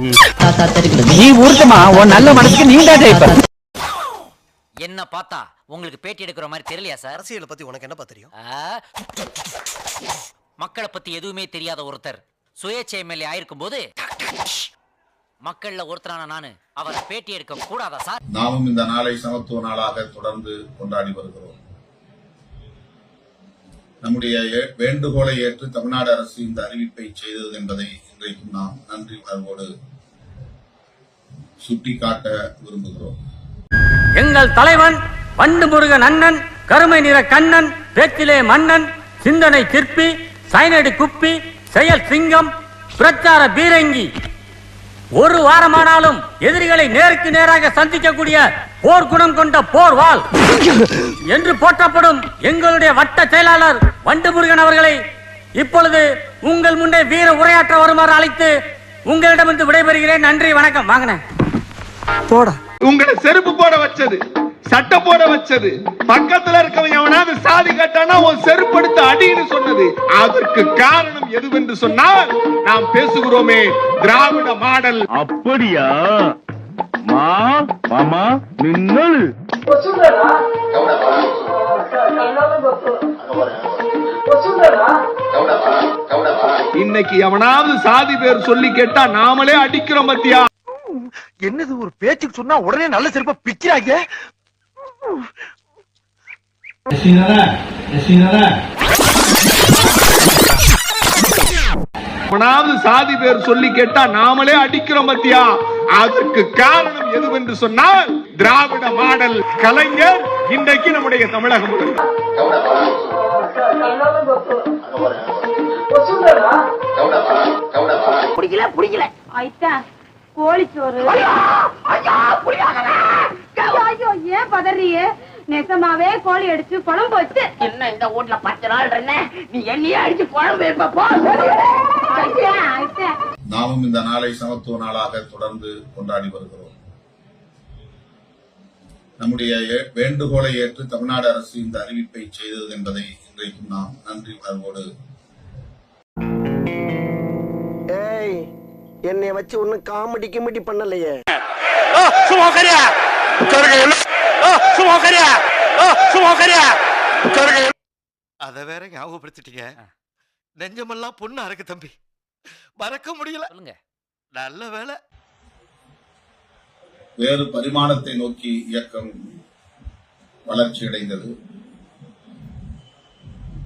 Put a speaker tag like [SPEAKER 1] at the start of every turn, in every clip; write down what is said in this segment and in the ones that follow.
[SPEAKER 1] நீ ஊர்த்தமா உன் நல்ல மனசுக்கு நீ தான் ஜெயிப்ப.
[SPEAKER 2] என்ன பார்த்தா உங்களுக்கு பேட்டி எடுக்கிற மாதிரி தெரியலையா சார்?
[SPEAKER 3] அரசியலை பத்தி உனக்கு என்னப்பா தெரியும்?
[SPEAKER 2] மக்களை பத்தி எதுவுமே தெரியாத ஒருத்தர் சுயேட்சை எம்எல்ஏ ஆயிருக்கும் போது மக்கள்ல ஒருத்தரான நானு அவரை பேட்டி எடுக்க கூடாதா சார்?
[SPEAKER 4] நாமும் இந்த நாளை சமத்துவ நாளாக தொடர்ந்து கொண்டாடி வருகிறோம். நம்முடைய வேண்டுகோளை ஏற்று தமிழ்நாடு அரசு இந்த அறிவிப்பை செய்தது என்பதை இன்றைக்கும் நாம் நன்றி உணர்வோடு சுட்டிக்காட்ட விரும்புகிறோம்.
[SPEAKER 5] எங்கள் தலைவன் வண்டு முருகன் அண்ணன், கருமை நிற கண்ணன், பேச்சிலே மன்னன், சிந்தனை சிற்பி, சைனடி குப்பி, செயல் சிங்கம், பிரச்சார பீரங்கி, ஒரு வாரமானாலும் எதிரிகளை நேருக்கு நேராக சந்திக்கக்கூடிய போர் குணம் கொண்ட போர்வாள் என்று போற்றப்படும் எங்களுடைய வட்ட செயலாளர் வண்டு முருகன் அவர்களை இப்பொழுது உங்கள் முன்னே வீர உரையாற்ற வருமாறு அழைத்து உங்களிடமிருந்து விடைபெறுகிறேன். நன்றி, வணக்கம். வாங்கினேன்
[SPEAKER 6] போடா. உங்களை செருப்பு போட வச்சது, சட்டை போட வச்சது, பக்கத்துல இருக்கவன் எவனாவது சாதி கட்டானா உன் செருப்படுத்த அடின்னு சொன்னது, அதற்கு காரணம் எதுவென்று சொன்னால் நாம் பேசுகிறோமே திராவிட மாடல்.
[SPEAKER 7] அப்படியா மாமா மின்னல்
[SPEAKER 6] இன்னைக்கு எவனாவது சாதி பேர் சொல்லி கேட்டா நாமளே அடிக்கிறோம் பத்தியா.
[SPEAKER 3] என்னது ஒரு பேச்சுக்கு சொன்னா உடனே நல்ல செருப்பா பிக்கிறாங்க.
[SPEAKER 6] எவனாவது சாதி பேர் சொல்லி கேட்டா நாமளே அடிக்கிறோம் பத்தியா. அதற்கு காரணம் எதுவென்று சொன்னால் திராவிட மாடல். கலைஞர் இன்றைக்கு நம்முடைய தமிழகம்
[SPEAKER 8] பிடிக்கல கோழிச்சோறு. ஏன் பதறியே? நெசமாவே கோழி அடிச்சு குழம்பு வச்சு என்ன இந்த வீட்டுல 10 நாள் நீ என்னையே அடிச்சு குழம்பு.
[SPEAKER 4] நாமும் இந்த நாளை சமத்துவ நாளாக தொடர்ந்து கொண்டாடி வருகிறோம். நம்முடைய வேண்டுகோளை ஏற்று தமிழ்நாடு அரசு இந்த அறிவிப்பை செய்தது என்பதை இன்றைக்கும் நாம் நன்றி உணர்வோடு.
[SPEAKER 3] என்னைய வச்சு ஒன்னும் காமெடி கிமெடி பண்ணலையே. அத வேற ஞாபகப்படுத்திட்டீங்க. நெஞ்சமெல்லாம் பொண்ணா இருக்கு தம்பி, மறக்க முடியல. நல்ல வேலை.
[SPEAKER 4] வேறு பரிமாணத்தை நோக்கி இயக்கம் வளர்ச்சி அடைந்தது.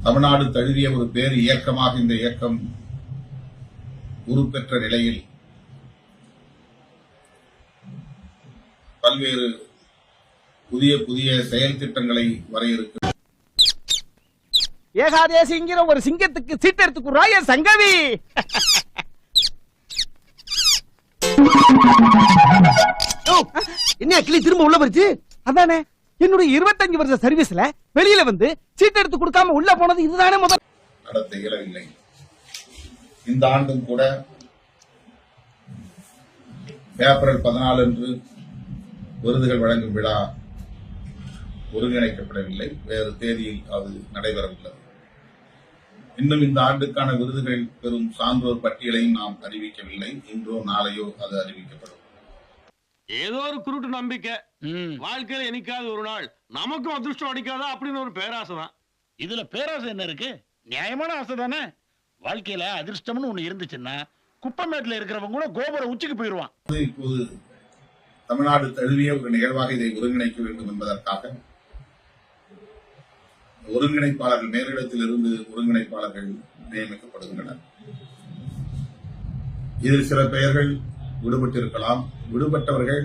[SPEAKER 4] தமிழ்நாடு தழுவிய ஒரு பேர் இயக்கமாக இந்த இயக்கம் உருப்பெற்ற நிலையில் பல்வேறு புதிய புதிய செயல் திட்டங்களை வரையறுக்க
[SPEAKER 6] ஏகாதேசிங்கிற ஒரு சிங்கத்துக்கு சீட்டு எடுத்துக்குறாய சங்கவி.
[SPEAKER 3] என்ன கிளி திரும்ப உள்ள போச்சு?
[SPEAKER 6] அதானே என்னுடைய 25 வருஷ சர்வீஸ்ல வெளியில வந்து சீட்டு எடுத்து கொடுக்காம உள்ள போனது இதுதானே முதல்.
[SPEAKER 4] நடத்த இயலவில்லை. இந்த ஆண்டும் கூட ஏப்ரல் 14 அன்று விருதுகள் வழங்கும் விழா ஒருங்கிணைக்கப்படவில்லை. வேறு தேதியில் அது நடைபெறவுள்ளது. இன்னும் இந்த ஆண்டுக்கான விருதுகள் பெறும் சான்றோர் பட்டியலையும் நாம் அறிவிக்கவில்லை. இன்றோ நாளையோ அது அறிவிக்கப்படும்.
[SPEAKER 7] ஏதோ ஒரு குருட்டு நம்பிக்கை, வாழ்க்கையில என்னைக்காவது ஒரு நாள் நமக்கும் அதிர்ஷ்டம் அடிக்காதா அப்படின்னு ஒரு பேராசை தான்.
[SPEAKER 9] இதுல பேராசை என்ன இருக்கு? நியாயமான ஆசை தானே. வாழ்க்கையில அதிர்ஷ்டம்னு ஒண்ணு இருந்துச்சுன்னா குப்பமேட்டுல இருக்கிறவங்க கூட கோபுர உச்சிக்கு போயிருவான்.
[SPEAKER 4] இப்போது தமிழ்நாடு தழுவிய ஒரு நிகழ்வாக இதை ஒருங்கிணைக்க வேண்டும் என்பதற்காக ஒருங்கிணைப்பாளர்கள் மேலிடத்தில் இருந்து ஒருங்கிணைப்பாளர்கள் நியமிக்கப்படுகின்றனர். இதில் சில பெயர்கள் விடுபட்டிருக்கலாம். விடுபட்டவர்கள்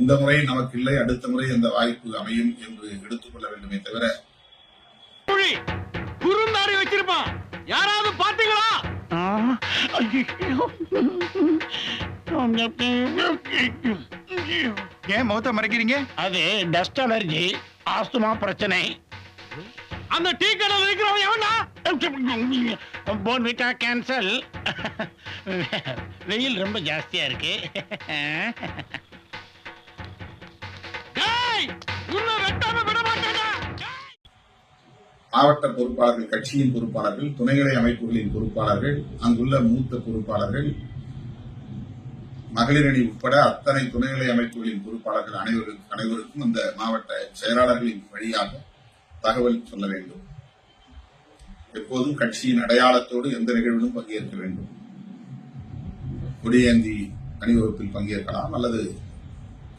[SPEAKER 4] இந்த முறை நமக்கு இல்லை, அடுத்த முறை அந்த வாய்ப்பு அமையும் என்று எடுத்துக் கொள்ள வேண்டுமே தவிர
[SPEAKER 7] குறுந்தாடி வச்சிருப்பான் யாராவது பாத்தீங்களா?
[SPEAKER 9] ஏன் முகத்தை மறைக்கிறீங்க? அது டஸ்ட் அலர்ஜி, ஆஸ்துமா பிரச்சனை.
[SPEAKER 7] அந்த டீ கடையில் இருக்கிறவன் எவன்டா?
[SPEAKER 9] போன்விட்டா கேன்சல். வெயில் ரொம்ப ஜாஸ்தியா இருக்கு.
[SPEAKER 4] மாவட்ட பொறுப்பாளர்கள், கட்சியின் பொறுப்பாளர்கள், துணைநிலை அமைப்புகளின் பொறுப்பாளர்கள், அங்குள்ள மூத்த பொறுப்பாளர்கள் மகளிர் அணி உட்பட அத்தனை துணைநிலை அமைப்புகளின் பொறுப்பாளர்கள் அனைவருக்கும் அந்த மாவட்ட செயலாளர்களின் வழியாக தகவல் சொல்ல வேண்டும். எப்போதும் கட்சியின் அடையாளத்தோடு எந்த நிகழ்விலும் பங்கேற்க வேண்டும். கொடியேந்தி அணிவகுப்பில் பங்கேற்கலாம் அல்லது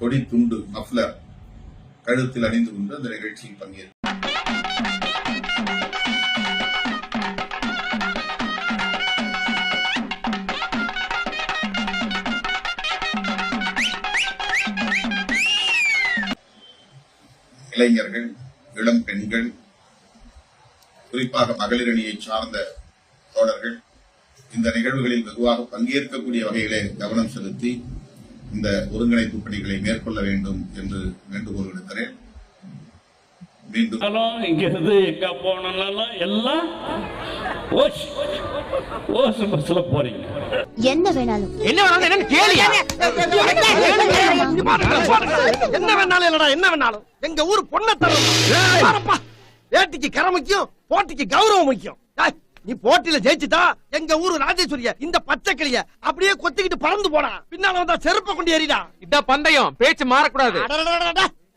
[SPEAKER 4] கொடி துண்டு மஃப்லர் கழுத்தில் அணிந்து கொண்டு அந்த நிகழ்ச்சியில் பங்கேற்க. இளைஞர்கள், இளம் பெண்கள், குறிப்பாக மகளிர் அணியை சார்ந்த தோழர்கள் இந்த நிகழ்வுகளில் வெகுவாக பங்கேற்கக்கூடிய வகையிலே கவனம் செலுத்தி இந்த ஒருங்கிணைப்பு பணிகளை மேற்கொள்ள வேண்டும் என்று வேண்டுகோள் விடுக்கிறேன். மீண்டும்
[SPEAKER 7] இங்கிருந்து எங்க போனாலும் எல்லாம் பஸ்ல போறீங்க.
[SPEAKER 8] என்ன வேணாலும்
[SPEAKER 3] என்ன வேணாலும் கேளியா? என்ன வேணாலும் இல்லடா, என்ன வேணாலும் எங்க ஊர் பொண்ணை தரணும். ஏட்டிக்கு கரை முக்கியம், போட்டிக்கு கௌரவம் முக்கியம். நீ போட்டியில ஜெயிச்சுட்டா எங்க ஊரு ராஜேஸ்வரிய இந்த பச்சை கிளிய அப்படியே கொத்திக்கிட்டு பறந்து போடா. பின்னால வந்தா செருப்ப கொண்டு ஏறிடா. இதான் பந்தயம், பேச்சு மாறக்கூடாது.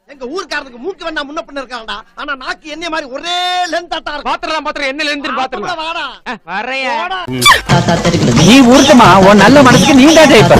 [SPEAKER 3] எங்க ஊருக்காரனுக்கு மூக்கு வேணா முன்ன பண்ண இருக்காங்கடா, ஆனா நாக்கு என்ன மாதிரி ஒரே லென்த்தாட்டா இருக்கு. பாத்திரம் என்ன லென்த் பாத்திரம் வாடா வரையா.
[SPEAKER 1] நீ ஊருக்குமா உன் நல்ல மனசுக்கு நீ தான் ஜெயிப்ப.